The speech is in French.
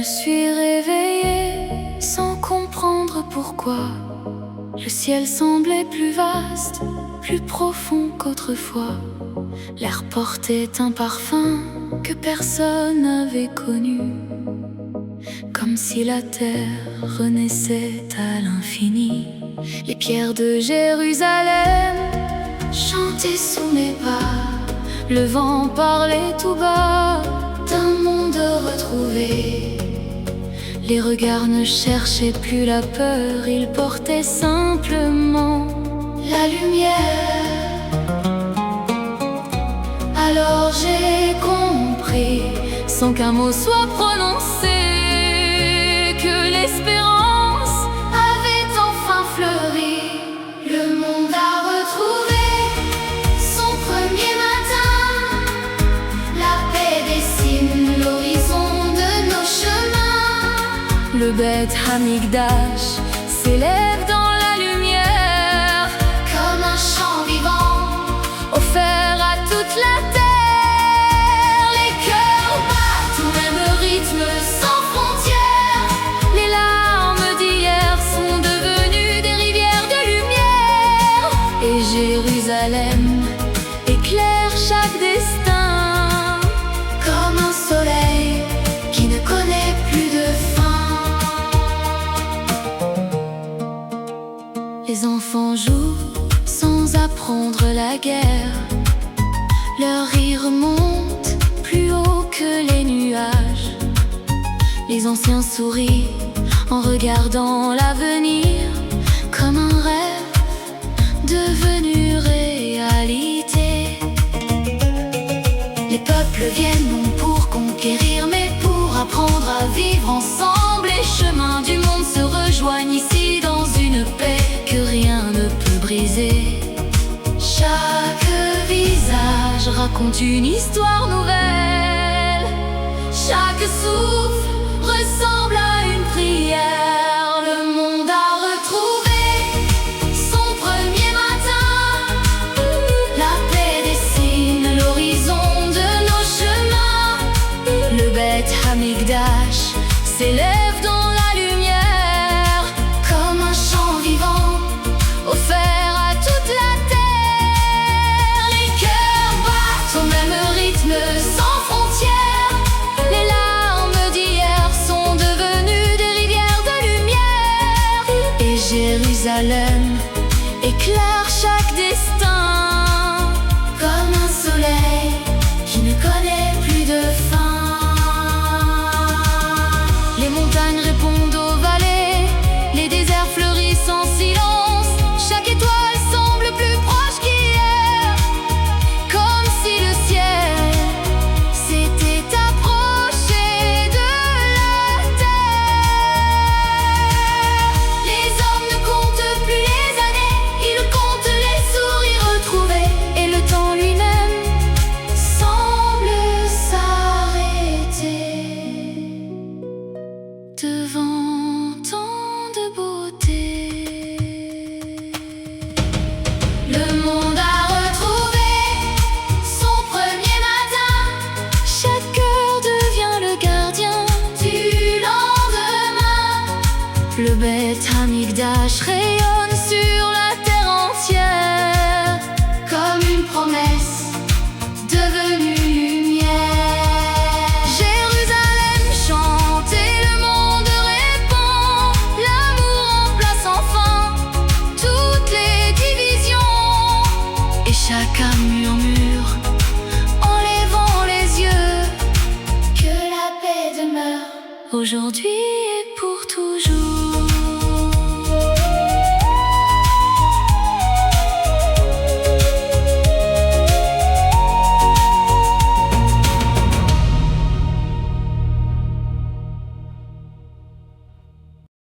suis réveillée sans comprendre pourquoi. Le ciel semblait plus vaste, plus profond qu'autrefois. L'air portait un parfum que personne n'avait connu, comme si la terre renaissait à l'infini. Les pierres de Jérusalem chantaient sous mes pas. Le vent parlait tout bas d'un monde retrouvé. Les regards ne cherchaient plus la peur, ils portaient simplement la lumière. Alors j'ai compris, sans qu'un mot soit prononcé, que l'espérance avait enfin fleuri. Le monde a retrouvé son premier matin. La paix dessine l'horizon de nos chemins. Le Beth Hamikdash s'élève dans la lumière, comme un chant vivant offert à toute la terre. Les cœurs battent au même rythme sans frontières. Les larmes d'hier sont devenues des rivières de lumière. Et Jérusalem éclaire chaque destin, comme un soleil qui ne connaît plus de fin. Les enfants jouent sans apprendre la guerre. Leur rire monte plus haut que les nuages. Les anciens sourient en regardant l'avenir, comme un rêve devenu réalité. Les peuples viennent non pour conquérir, mais pour apprendre à vivre ensemble. Les chemins du monde se rejoignent ici dans une paix que rien ne peut briser. Chaque visage raconte une histoire nouvelle. Chaque souffle ressemble à une prière. Le monde a retrouvé son premier matin. La paix dessine l'horizon de nos chemins. Le Beth Hamikdash s'élève dans la lumière, comme un chant vivant offert à toute la terre. Les cœurs battent au même rythme sans frontières. Les larmes d'hier sont devenues des rivières de lumière. Et Jérusalem éclaire chaque destin, comme un soleil qui ne connaît plus de fin. Les montagnes répondent aux vallées, les déserts fleurissent en silence. Chaque étoile semble plus proche qu'hier, comme si le ciel s'était approché de la terre. Les hommes ne comptent plus les années, ils comptent les sourires retrouvés. Et le temps lui-même semble s'arrêter devant tant de beauté. Le monde a retrouvé son premier matin. Chaque cœur devient le gardien du lendemain. Le Beth Hamikdash rayonne sur la terre entière, comme une promesse devenue lumière. Jérusalem chante et le monde répond. L'amour remplace enfin toutes les divisions. Et chacun murmure en levant les yeux que la paix demeure aujourd'hui et pour toujours.